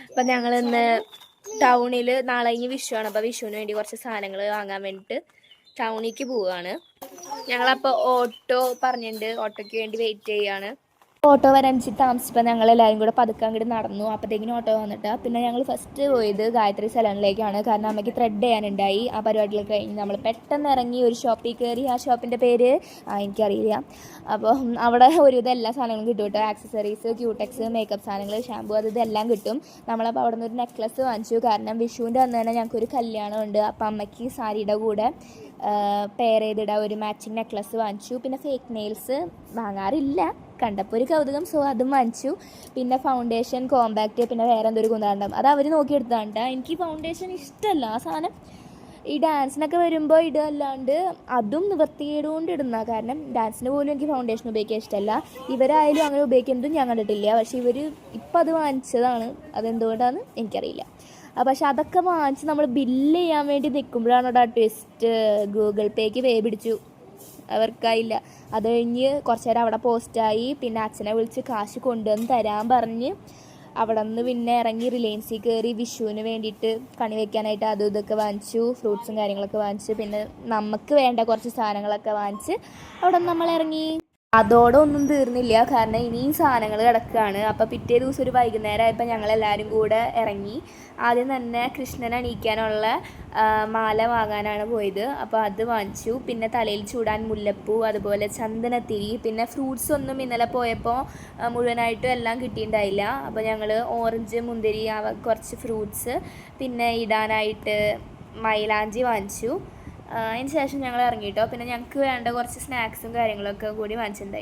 അപ്പം ഞങ്ങൾ ഇന്ന് ടൗണിൽ നാളെ കഴിഞ്ഞ് വിഷുവാണ്. അപ്പോൾ വിഷുവിന് വേണ്ടി കുറച്ച് സാധനങ്ങൾ വാങ്ങാൻ വേണ്ടിയിട്ട് ടൗണിലേക്ക് പോവുകയാണ്. ഞങ്ങളപ്പോൾ ഓട്ടോ പറഞ്ഞിട്ടുണ്ട്, ഓട്ടോയ്ക്ക് വേണ്ടി വെയിറ്റ് ചെയ്യുകയാണ്. ഓട്ടോ വരാൻ താമസിച്ചപ്പോൾ ഞങ്ങളെല്ലാവരും കൂടെ പതുക്കെ അങ്ങോട്ട് നടന്നു. അപ്പോഴത്തേക്കിനും ഓട്ടോ വന്നിട്ട് പിന്നെ ഞങ്ങൾ ഫസ്റ്റ് പോയത് ഗായത്രി സലൂണിലേക്കാണ്. കാരണം അമ്മയ്ക്ക് ത്രെഡ് ചെയ്യാനുണ്ടായി. ആ പരിപാടികളൊക്കെ കഴിഞ്ഞ് നമ്മൾ പെട്ടെന്ന് ഇറങ്ങി ഒരു ഷോപ്പിൽ കയറി. ആ ഷോപ്പിൻ്റെ പേര് എനിക്കറിയില്ല. അപ്പോൾ അവിടെ ഒരുവിധം എല്ലാ സാധനങ്ങളും കിട്ടും കേട്ടോ. ആക്സസറീസ്, ക്യൂടെക്സ്, മേക്കപ്പ് സാധനങ്ങൾ, ഷാമ്പു, ഇതെല്ലാം കിട്ടും. നമ്മളപ്പോൾ അവിടെ നിന്ന് ഒരു നെക്ലസ് വാങ്ങിച്ചു. കാരണം വിഷുവിൻ്റെ അന്ന് തന്നെ ഞങ്ങൾക്കൊരു കല്യാണമുണ്ട്. അപ്പോൾ അമ്മയ്ക്ക് സാരിയുടെ കൂടെ പെയർ ചെയ്തിടാൻ ഒരു മാച്ചിങ് നെക്ലസ് വാങ്ങിച്ചു. പിന്നെ ഫേക്ക് നെയിൽസ് വാങ്ങാറില്ല, കണ്ടപ്പോൾ ഒരു കൗതുകം, സോ അതും വാങ്ങിച്ചു. പിന്നെ ഫൗണ്ടേഷൻ, കോമ്പാക്റ്റ്, പിന്നെ വേറെ എന്തൊരു കുന്താണ്ടം, അത് അവർ നോക്കിയെടുത്താണ്ട. എനിക്ക് ഫൗണ്ടേഷൻ ഇഷ്ടമല്ല. ആ സാധനം ഈ ഡാൻസിനൊക്കെ വരുമ്പോൾ ഇടല്ലാണ്ട് അതും നിവർത്തിയിടുകൊണ്ട് ഇടുന്ന. കാരണം ഡാൻസിന് പോലും എനിക്ക് ഫൗണ്ടേഷൻ ഉപയോഗിക്കാൻ ഇഷ്ടമല്ല. ഇവരായാലും അങ്ങനെ ഉപയോഗിക്കുന്നതും ഞാൻ കണ്ടിട്ടില്ല. പക്ഷെ ഇവർ ഇപ്പം അത് വാങ്ങിച്ചതാണ്. അതെന്തുകൊണ്ടാണെന്ന് എനിക്കറിയില്ല. പക്ഷെ അതൊക്കെ വാങ്ങിച്ച് നമ്മൾ ബില്ല് ചെയ്യാൻ വേണ്ടി നിൽക്കുമ്പോഴാണ് അവിടെ ട്വിസ്റ്റ്. ഗൂഗിൾ പേക്ക് പേ പിടിച്ചു, അവർക്കായില്ല. അത് കഴിഞ്ഞ് കുറച്ച് നേരം അവിടെ പോസ്റ്റായി. പിന്നെ അച്ഛനെ വിളിച്ച് കാശ് കൊണ്ടുവന്ന് തരാൻ പറഞ്ഞ് അവിടെ നിന്ന് പിന്നെ ഇറങ്ങി റിലയൻസിൽ കയറി വിഷുവിന് വേണ്ടിയിട്ട് കണി വയ്ക്കാനായിട്ട് അതും ഇതൊക്കെ വാങ്ങിച്ചു. ഫ്രൂട്ട്സും കാര്യങ്ങളൊക്കെ വാങ്ങിച്ച് പിന്നെ നമുക്ക് വേണ്ട കുറച്ച് സാധനങ്ങളൊക്കെ വാങ്ങിച്ച് അവിടെ നിന്ന് നമ്മൾ ഇറങ്ങി. അതോടെ ഒന്നും തീർന്നില്ല, കാരണം ഇനിയും സാധനങ്ങൾ കിടക്കുകയാണ്. അപ്പോൾ പിറ്റേ ദിവസം ഒരു വൈകുന്നേരമായപ്പോൾ ഞങ്ങളെല്ലാവരും കൂടെ ഇറങ്ങി. ആദ്യം തന്നെ കൃഷ്ണനെ അണിയിക്കാനുള്ള മാല വാങ്ങാനാണ് പോയത്. അപ്പോൾ അത് വാങ്ങിച്ചു. പിന്നെ തലയിൽ ചൂടാൻ മുല്ലപ്പൂ, അതുപോലെ ചന്ദനത്തിരി, പിന്നെ ഫ്രൂട്ട്സ് ഒന്നും ഇന്നലെ പോയപ്പോൾ മുഴുവനായിട്ടും എല്ലാം കിട്ടിയിട്ടുണ്ടായില്ല. അപ്പോൾ ഞങ്ങൾ ഓറഞ്ച്, മുന്തിരി, കുറച്ച് ഫ്രൂട്ട്സ്, പിന്നെ ഇടാനായിട്ട് മൈലാഞ്ചി വാങ്ങിച്ചു. അതിന് ശേഷം ഞങ്ങൾ ഇറങ്ങിയിട്ടോ. പിന്നെ ഞങ്ങൾക്ക് വേണ്ട കുറച്ച് സ്നാക്സും കാര്യങ്ങളൊക്കെ കൂടി വാങ്ങിച്ചിട്ടുണ്ടായി.